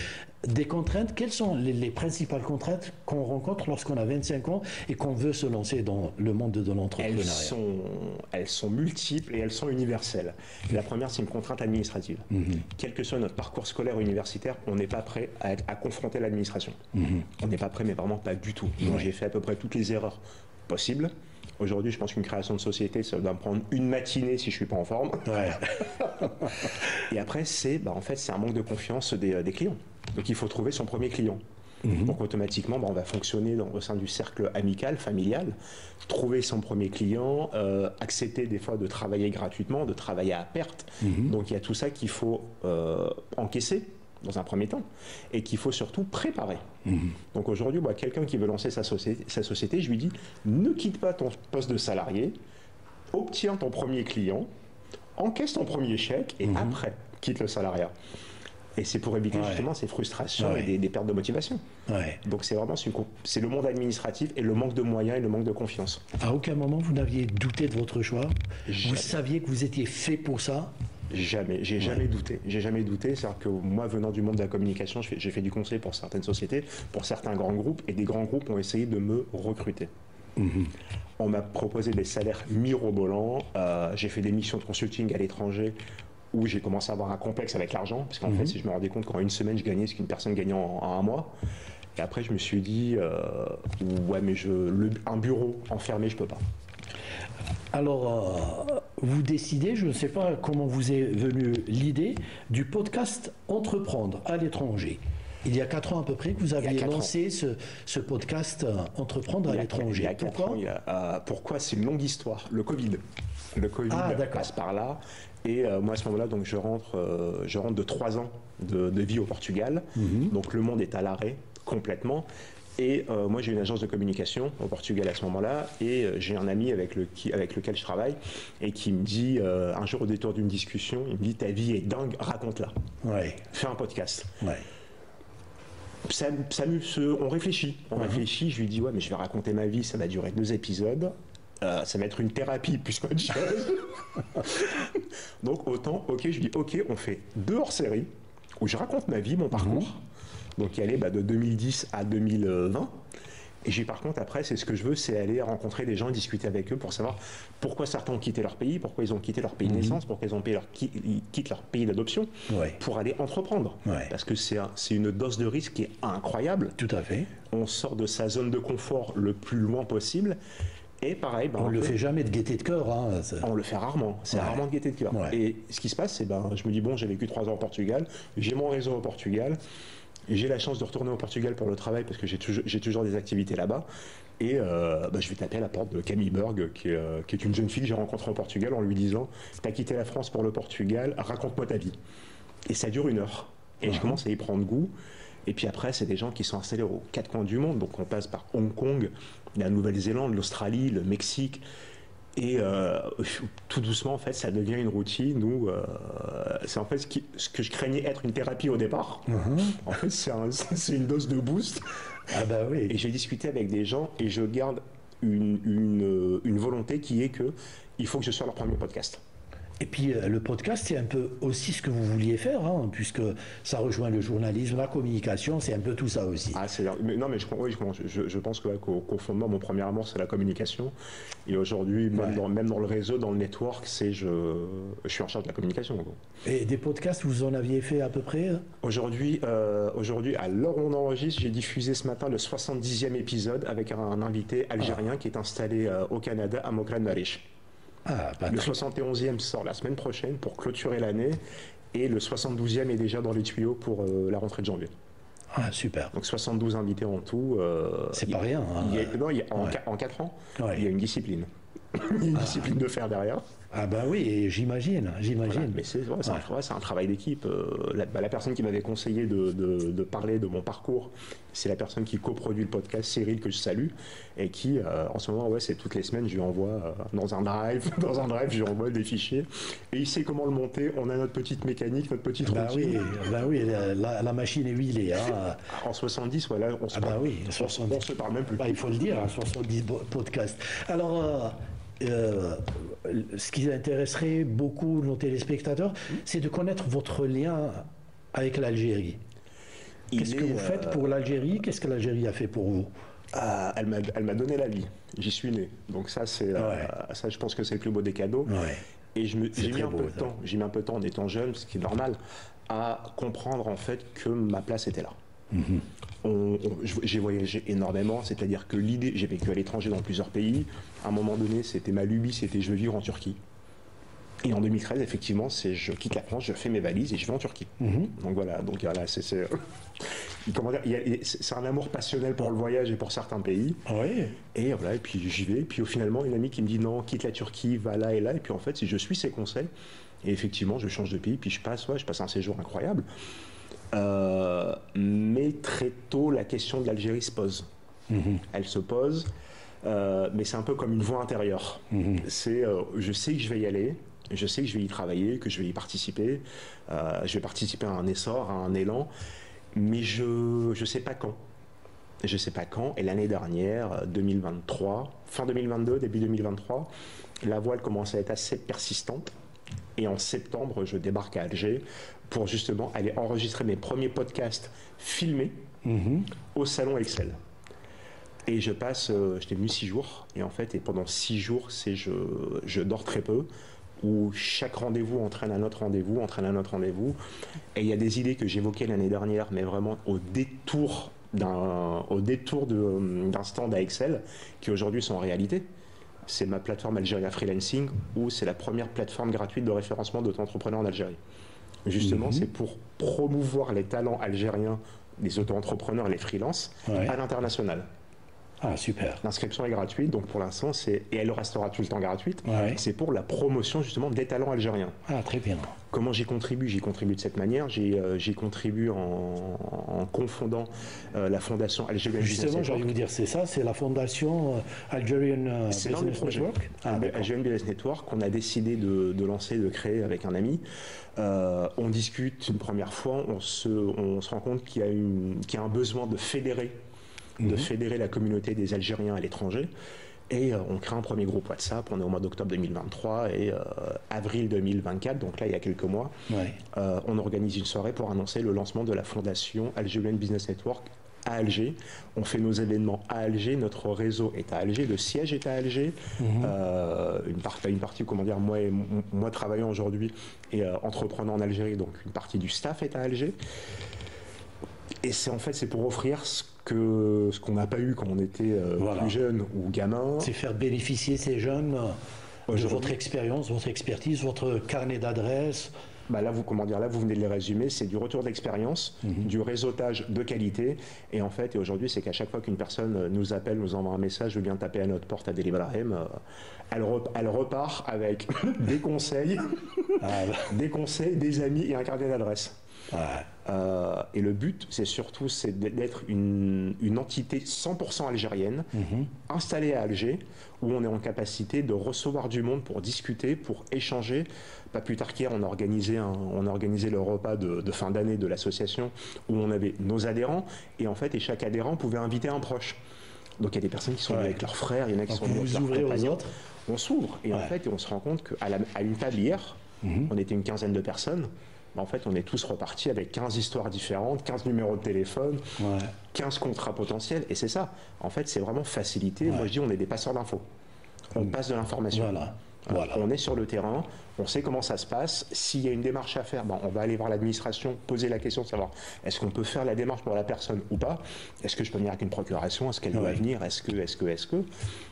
des contraintes. Quelles sont les principales contraintes qu'on rencontre lorsqu'on a 25 ans et qu'on veut se lancer dans le monde de l'entrepreneuriat? Elles sont multiples et elles sont universelles. La première, c'est une contrainte administrative. Quel que soit notre parcours scolaire universitaire, on n'est pas prêt à confronter l'administration. On n'est pas prêt, mais vraiment pas du tout. Donc j'ai fait à peu près toutes les erreurs possibles. Aujourd'hui, je pense qu'une création de société, ça doit me prendre une matinée si je suis pas en forme. Et après, c'est un manque de confiance des clients. Donc il faut trouver son premier client. Donc automatiquement, on va fonctionner au sein du cercle amical, familial, trouver son premier client, accepter des fois de travailler gratuitement, de travailler à perte. Donc il y a tout ça qu'il faut encaisser dans un premier temps, et qu'il faut surtout préparer. Donc aujourd'hui, quelqu'un qui veut lancer sa société, je lui dis, ne quitte pas ton poste de salarié, obtiens ton premier client, encaisse ton premier chèque, et après, quitte le salariat. Et c'est pour éviter justement ces frustrations et des pertes de motivation. Donc c'est vraiment c'est le monde administratif et le manque de moyens et le manque de confiance. À aucun moment, vous n'aviez douté de votre choix? Vous saviez que vous étiez fait pour ça? Jamais, j'ai jamais douté. J'ai jamais douté, c'est-à-dire que moi, venant du monde de la communication, j'ai fait du conseil pour certaines sociétés, pour certains grands groupes, et des grands groupes ont essayé de me recruter. On m'a proposé des salaires mirobolants, j'ai fait des missions de consulting à l'étranger où j'ai commencé à avoir un complexe avec l'argent, parce qu'en fait, si je me rendais compte qu'en une semaine, je gagnais ce qu'une personne gagnait en un mois. Et après, je me suis dit, ouais, mais un bureau enfermé, je peux pas. Alors, vous décidez, je ne sais pas comment vous est venue l'idée, du podcast Entreprendre à l'étranger. Il y a 4 ans à peu près que vous aviez lancé ce podcast Entreprendre à l'étranger. Il y a 4 ans. Pourquoi? C'est une longue histoire. Le Covid. Le Covid passe par là. Et moi, à ce moment-là, donc, je rentre de 3 ans de vie au Portugal. Donc, le monde est à l'arrêt complètement. Et moi, j'ai une agence de communication au Portugal à ce moment-là, et j'ai un ami avec lequel je travaille, et qui me dit, un jour au détour d'une discussion, il me dit, ta vie est dingue, raconte-la. Fais un podcast. On réfléchit. Je lui dis, ouais, mais je vais raconter ma vie, ça va durer 2 épisodes. Ça va être une thérapie plus qu'autre chose. Donc autant, je dis, on fait 2 hors-série, où je raconte ma vie, mon parcours. Donc y aller de 2010 à 2020. Et j'ai par contre, après, c'est ce que je veux, c'est aller rencontrer des gens et discuter avec eux pour savoir pourquoi certains ont quitté leur pays, pourquoi ils ont quitté leur pays de naissance, pourquoi ils quittent leur pays d'adoption, pour aller entreprendre. Parce que c'est une dose de risque qui est incroyable. Tout à fait. On sort de sa zone de confort le plus loin possible. Et pareil, on ne le fait jamais de gaieté de cœur. On le fait rarement. C'est rarement de gaieté de cœur. Et ce qui se passe, c'est je me dis, bon, j'ai vécu 3 ans au Portugal, j'ai mon réseau au Portugal. J'ai la chance de retourner au Portugal pour le travail parce que j'ai toujours des activités là-bas. Et je vais taper à la porte de Camille Berg, qui est une jeune fille que j'ai rencontrée au Portugal, en lui disant, t'as quitté la France pour le Portugal, raconte-moi ta vie. Et ça dure 1 heure. Et je commence à y prendre goût. Et puis après, c'est des gens qui sont installés aux 4 coins du monde. Donc on passe par Hong Kong, la Nouvelle-Zélande, l'Australie, le Mexique. Et tout doucement, en fait, ça devient une routine où c'est en fait ce que je craignais être une thérapie au départ. En fait, c'est une dose de boost. Et j'ai discuté avec des gens et je garde une volonté qui est que il faut que je sois leur premier podcast. Et puis le podcast, c'est un peu aussi ce que vous vouliez faire, puisque ça rejoint le journalisme, la communication, c'est un peu tout ça aussi. Je pense qu'au fondement, mon premier amour, c'est la communication. Et aujourd'hui, même dans le réseau, dans le network, je suis en charge de la communication. Et des podcasts, vous en aviez fait à peu près? Aujourd'hui, à l'heure où on enregistre, j'ai diffusé ce matin le 70e épisode avec un invité algérien qui est installé au Canada, à Mokran Marish. Le 71e sort la semaine prochaine pour clôturer l'année et le 72e est déjà dans les tuyaux pour la rentrée de janvier. Ah, super. Donc 72 invités en tout. C'est pas rien. En 4 ans, il y a une discipline. Une discipline de fer derrière. Ah bah oui, j'imagine. Voilà, mais c'est un travail d'équipe. La personne qui m'avait conseillé de parler de mon parcours C'est la personne qui coproduit le podcast, Cyril, que je salue, et qui, en ce moment, c'est toutes les semaines, je lui envoie dans un drive, je lui envoie des fichiers, et il sait comment le monter. On a notre petite mécanique, notre petite routine. Oui, la machine est huilée. Hein. En 70, voilà, on se parle. On se parle même plus. Il faut le dire, 70 podcasts. Alors, ce qui intéresserait beaucoup nos téléspectateurs, c'est de connaître votre lien avec l'Algérie. Qu'est-ce que vous faites pour l'Algérie? Qu'est-ce que l'Algérie a fait pour vous? Elle m'a donné la vie. J'y suis né. Donc ça, ça, je pense que c'est le plus beau des cadeaux. Ouais. Et j'ai mis un peu de temps en étant jeune, ce qui est normal, à comprendre en fait que ma place était là. J'ai voyagé énormément, c'est-à-dire que l'idée, j'ai vécu à l'étranger dans plusieurs pays. À un moment donné, c'était ma lubie, c'était je veux vivre en Turquie. Et en 2013, effectivement, je quitte la France, je fais mes valises et je vais en Turquie. Donc voilà, c'est un amour passionnel pour le voyage et pour certains pays. Et voilà, et puis j'y vais. Et puis finalement, une amie qui me dit non, quitte la Turquie, va là et là. Et puis en fait, si je suis ses conseils, et effectivement, je change de pays, puis je passe un séjour incroyable. Mais très tôt, la question de l'Algérie se pose. Elle se pose, mais c'est un peu comme une voix intérieure. Je sais que je vais y aller. Je sais que je vais y travailler, que je vais y participer. Je vais participer à un essor, à un élan, mais je ne sais pas quand. Je ne sais pas quand. Et l'année dernière, 2023, fin 2022, début 2023, la voile commence à être assez persistante. Et en septembre, je débarque à Alger pour justement aller enregistrer mes premiers podcasts filmés au salon Excel. Et je j'étais venu 6 jours. Et en fait, pendant 6 jours, je dors très peu, où chaque rendez-vous entraîne un autre rendez-vous, Et il y a des idées que j'évoquais l'année dernière, mais vraiment au détour d'un stand à Excel, qui aujourd'hui sont en réalité. C'est ma plateforme Algeria Freelancing, où c'est la première plateforme gratuite de référencement d'auto-entrepreneurs en Algérie. Justement, c'est pour promouvoir les talents algériens, les auto-entrepreneurs et les freelances à l'international. Ah, super. L'inscription est gratuite, donc pour l'instant, et elle restera tout le temps gratuite. C'est pour la promotion justement des talents algériens. Ah, très bien. Comment j'y contribue? J'y contribue de cette manière. J'y contribue en confondant la fondation Algerian Business Network. Justement, j'allais vous dire, c'est ça, c'est la fondation Algerian Business Network. Algerian Business Network qu'on a décidé de lancer, de créer avec un ami. On discute une première fois, on se rend compte qu'il y a un besoin de fédérer la communauté des Algériens à l'étranger. Et on crée un premier groupe WhatsApp, on est au mois d'octobre 2023 et avril 2024, donc là il y a quelques mois, on organise une soirée pour annoncer le lancement de la fondation Algerian Business Network à Alger. On fait nos événements à Alger, notre réseau est à Alger, le siège est à Alger. Une partie, comment dire, moi travaillant aujourd'hui et entreprenant en Algérie, donc une partie du staff est à Alger. Et c'est pour offrir ce qu'on n'a pas eu quand on était plus jeune ou gamin. C'est faire bénéficier ces jeunes de votre expérience, votre expertise, votre carnet d'adresses. Là, vous venez de les résumer, c'est du retour d'expérience, du réseautage de qualité. Et en fait, aujourd'hui, c'est qu'à chaque fois qu'une personne nous appelle, nous envoie un message ou vient taper à notre porte à Deli Brahim, elle repart avec des conseils, des amis et un carnet d'adresses. Et le but, c'est d'être une entité 100% algérienne, installée à Alger, où on est en capacité de recevoir du monde pour discuter, pour échanger. Pas plus tard qu'hier, on a organisé le repas de fin d'année de l'association, où on avait nos adhérents, et chaque adhérent pouvait inviter un proche. Donc il y a des personnes qui sont venues avec leurs frères, il y en a qui sont venues avec leurs compagnons. On s'ouvre, et on se rend compte qu'à une table hier, on était une quinzaine de personnes. On est tous repartis avec 15 histoires différentes, 15 numéros de téléphone, 15 contrats potentiels. Et c'est ça. C'est vraiment facilité. Moi, je dis, on est des passeurs d'infos. On passe de l'information. On est sur le terrain, on sait comment ça se passe. S'il y a une démarche à faire, on va aller voir l'administration, poser la question de savoir est-ce qu'on peut faire la démarche pour la personne ou pas? Est-ce que je peux venir avec une procuration? Est-ce qu'elle doit venir? Est-ce que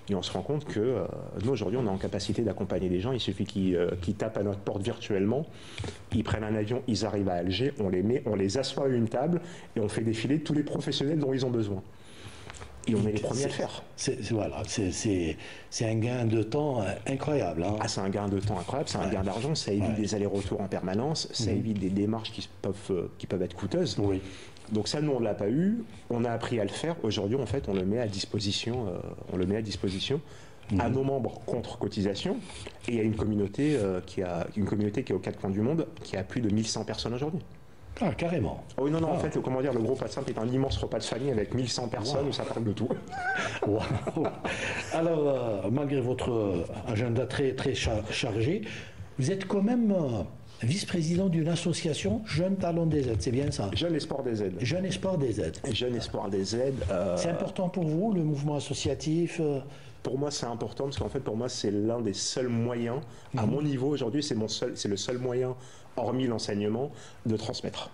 Et on se rend compte que nous, aujourd'hui, on est en capacité d'accompagner des gens. Il suffit qu'ils tapent à notre porte virtuellement, ils prennent un avion, ils arrivent à Alger, on les assoit à une table et on fait défiler tous les professionnels dont ils ont besoin. Et on est les premiers à le faire. C'est un gain de temps incroyable. C'est un gain de temps incroyable, c'est un gain d'argent, ça évite des allers-retours en permanence, ça évite des démarches qui peuvent être coûteuses. Donc ça, nous, on ne l'a pas eu. On a appris à le faire. Aujourd'hui, en fait, on le met à disposition. À nos membres contre cotisation. Et il y a une communauté qui est aux quatre coins du monde, qui a plus de 1100 personnes aujourd'hui. Ah, carrément. Oh, oui, non, en fait, comment dire, le groupe WhatsApp est un immense repas de famille avec 1100 personnes où ça parle de tout. Wow. Alors, malgré votre agenda très, très chargé, vous êtes quand même vice-président d'une association Jeunes Talents des Aides, c'est bien ça? Jeunes Espoirs des Aides. Jeunes Espoirs des Aides. Jeunes Espoirs des Aides. C'est important pour vous, le mouvement associatif? Pour moi, c'est important parce qu'en fait, pour moi, c'est l'un des seuls moyens, à mon niveau aujourd'hui, c'est le seul moyen, hormis l'enseignement, de transmettre.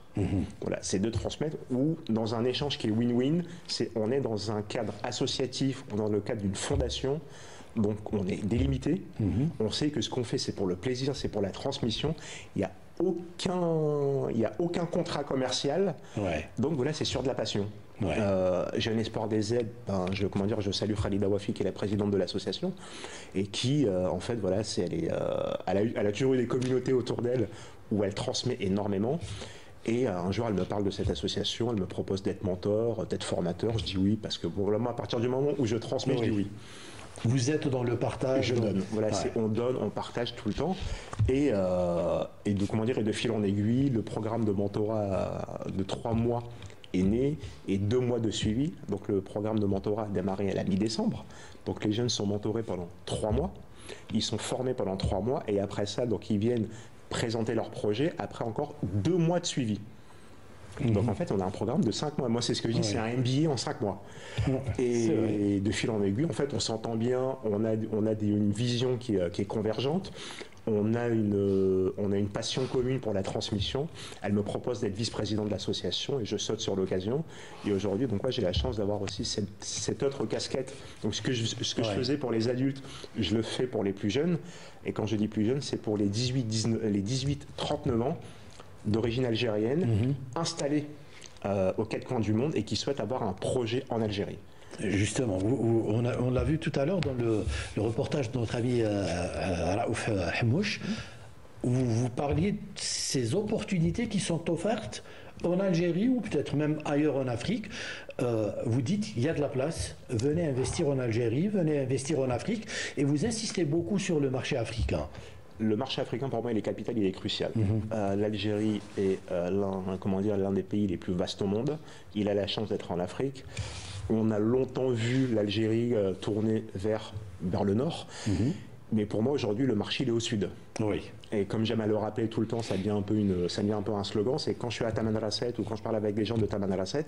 Voilà, c'est de transmettre ou dans un échange qui est win-win, on est dans un cadre associatif ou dans le cadre d'une fondation. Donc on est délimité, on sait que ce qu'on fait c'est pour le plaisir, c'est pour la transmission, il n'y a aucun contrat commercial, donc voilà, c'est sur de la passion. Jeune Espoir des Aides, je salue Khalida Wafi qui est la présidente de l'association et qui en fait voilà, elle a toujours eu des communautés autour d'elle où elle transmet énormément. Et un jour, elle me parle de cette association, elle me propose d'être mentor, d'être formateur. Je dis oui, parce que moi, à partir du moment où je transmets, je dis oui. Vous êtes dans le partage. Je donne. Voilà, on donne, on partage tout le temps. Et de fil en aiguille, le programme de mentorat de 3 mois est né et 2 mois de suivi. Donc le programme de mentorat a démarré à la mi-décembre. Donc les jeunes sont mentorés pendant 3 mois. Ils sont formés pendant 3 mois et après ça, donc ils viennent présenter leur projet après encore 2 mois de suivi. Donc en fait, on a un programme de 5 mois. Moi, c'est ce que je dis, c'est un MBA en 5 mois. Et de fil en aiguille, en fait, on s'entend bien, on a une vision qui est convergente. On a une passion commune pour la transmission. Elle me propose d'être vice-président de l'association et je saute sur l'occasion. Et aujourd'hui, donc moi, j'ai la chance d'avoir aussi cette autre casquette. Donc ce que je faisais pour les adultes, je le fais pour les plus jeunes. Et quand je dis plus jeunes, c'est pour les 18-39 ans d'origine algérienne, installés aux quatre coins du monde et qui souhaitent avoir un projet en Algérie. Justement, on l'a vu tout à l'heure dans le reportage de notre ami Raouf Hamouch, où vous parliez de ces opportunités qui sont offertes en Algérie ou peut-être même ailleurs en Afrique. Vous dites, il y a de la place, venez investir en Algérie, venez investir en Afrique, et vous insistez beaucoup sur le marché africain. Le marché africain, pour moi, il est capital, il est crucial. L'Algérie est l'un des pays les plus vastes au monde. Il a la chance d'être en Afrique. On a longtemps vu l'Algérie tourner vers le nord. Mais pour moi, aujourd'hui, le marché, il est au sud. Oui. Et comme j'aime à le rappeler tout le temps, ça devient un peu un slogan, c'est quand je suis à Tamanrasset ou quand je parle avec des gens de Tamanrasset,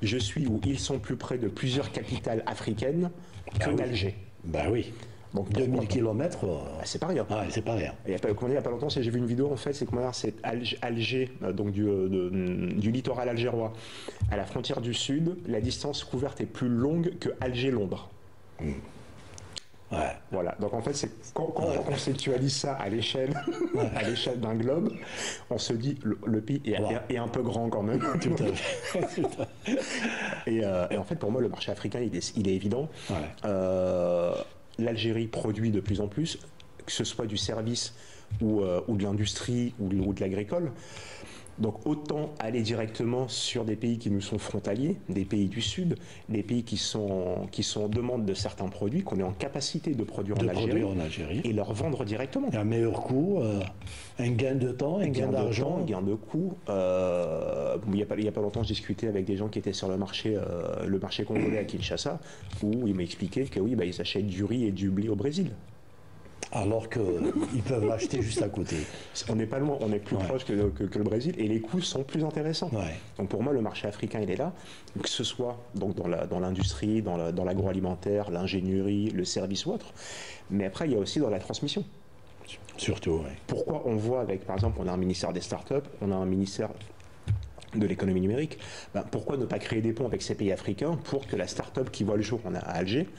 je suis où ils sont plus près de plusieurs capitales africaines que d'Alger. Ben oui. Donc 2000 km, c'est pas rien. C'est pas rien. Il n'y a pas longtemps, j'ai vu une vidéo, en fait, c'est Alger, donc du littoral algérois, à la frontière du sud, la distance couverte est plus longue que Alger-Londres. Voilà, donc en fait, c'est quand on conceptualise ça à l'échelle d'un globe, on se dit le pays est un peu grand quand même. Tout à fait. Et en fait, pour moi, le marché africain, il est évident. L'Algérie produit de plus en plus, que ce soit du service ou de l'industrie ou de l'agricole. Donc autant aller directement sur des pays qui nous sont frontaliers, des pays du Sud, des pays qui sont en demande de certains produits, qu'on est en capacité de produire en Algérie et leur vendre directement. Un meilleur coût, un gain de temps, un gain d'argent. Un gain de coût. Il n'y a pas longtemps, je discutais avec des gens qui étaient sur le marché congolais à Kinshasa, où ils m'expliquaient que oui, ils achètent du riz et du blé au Brésil. Alors qu'ils peuvent l'acheter juste à côté. On n'est pas loin, on est plus proche que le Brésil et les coûts sont plus intéressants. Donc pour moi, le marché africain, il est là, que ce soit donc dans l'industrie, dans l'agroalimentaire, l'ingénierie, le service ou autre. Mais après, il y a aussi dans la transmission. Surtout, oui. Pourquoi on voit par exemple, on a un ministère des startups, on a un ministère de l'économie numérique, pourquoi ne pas créer des ponts avec ces pays africains pour que la start-up qui voit le jour à Alger,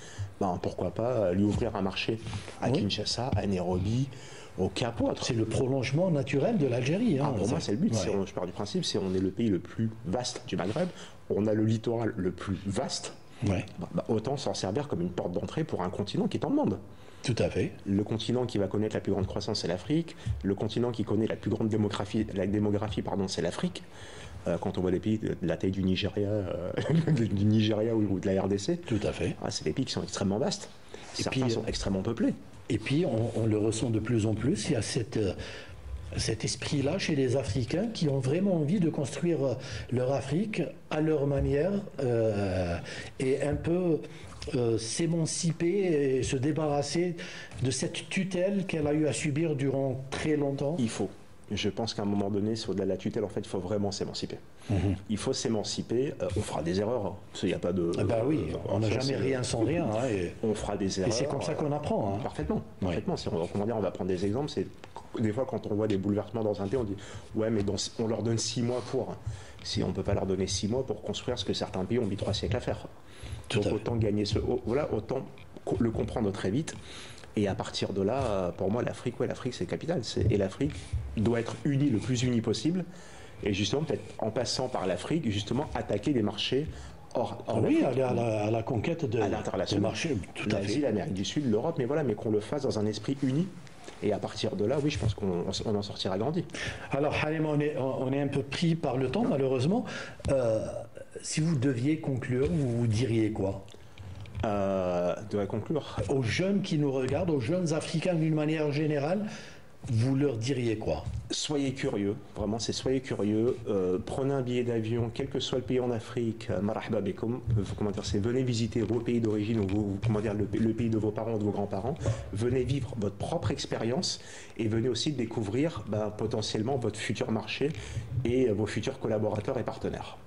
pourquoi pas lui ouvrir un marché à Kinshasa, à Nairobi, au Cap ou autre. C'est le prolongement naturel de l'Algérie. Pour moi, c'est le but. Je pars du principe, on est le pays le plus vaste du Maghreb, on a le littoral le plus vaste, autant s'en servir comme une porte d'entrée pour un continent qui est en demande. Tout à fait. Le continent qui va connaître la plus grande croissance, c'est l'Afrique. Le continent qui connaît la plus grande démographie, c'est l'Afrique. Quand on voit des pays de la taille du Nigeria, ou de la RDC, tout à fait. C'est des pays qui sont extrêmement vastes. Certains sont extrêmement peuplés. Et puis, on le ressent de plus en plus. Il y a cet esprit-là chez les Africains qui ont vraiment envie de construire leur Afrique à leur manière et un peu s'émanciper et se débarrasser de cette tutelle qu'elle a eu à subir durant très longtemps. Il faut. Je pense qu'à un moment donné, sur la tutelle, en fait, il faut vraiment s'émanciper. Il faut s'émanciper. On fera des erreurs. Il n'y a pas de. Oui, on n'a jamais rien sans rien. On fera des erreurs. Et c'est comme ça qu'on apprend. Parfaitement. On va prendre des exemples. Des fois, quand on voit des bouleversements dans un pays, on dit ouais, mais on leur donne 6 mois pour. Si on ne peut pas leur donner 6 mois pour construire ce que certains pays ont mis 3 siècles à faire. Donc autant gagner autant le comprendre très vite. Et à partir de là, pour moi, l'Afrique, c'est capital. Et l'Afrique doit être unie, le plus unie possible. Et justement, peut-être en passant par l'Afrique, justement, attaquer des marchés hors oui, aller à la conquête des marchés. L'Asie, l'Amérique du Sud, l'Europe, mais qu'on le fasse dans un esprit uni. Et à partir de là, oui, je pense qu'on en sortira grandi. Alors, Halim, on est un peu pris par le temps, malheureusement. Si vous deviez conclure, vous diriez quoi ? De conclure. Aux jeunes qui nous regardent, aux jeunes Africains d'une manière générale, vous leur diriez quoi? Soyez curieux, vraiment, soyez curieux. Prenez un billet d'avion, quel que soit le pays en Afrique, marhaba bekoum, venez visiter vos pays d'origine ou le pays de vos parents ou de vos grands-parents. Venez vivre votre propre expérience et venez aussi découvrir potentiellement votre futur marché et vos futurs collaborateurs et partenaires.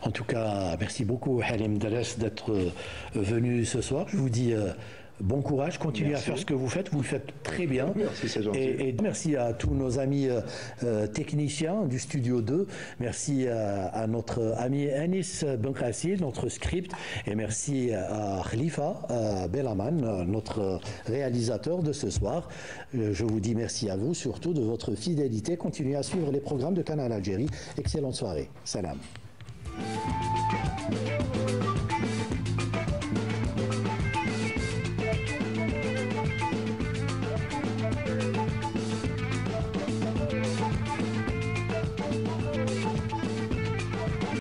En tout cas, merci beaucoup Halim Dales d'être venu ce soir. Je vous dis bon courage, continuez à faire ce que vous le faites très bien. Merci, c'est gentil. Et merci à tous nos amis techniciens du Studio 2. Merci à notre ami Anis Benkrassi, notre script. Et merci à Khalifa Belaman, notre réalisateur de ce soir. Je vous dis merci à vous, surtout de votre fidélité. Continuez à suivre les programmes de Canal Algérie. Excellente soirée. Salam.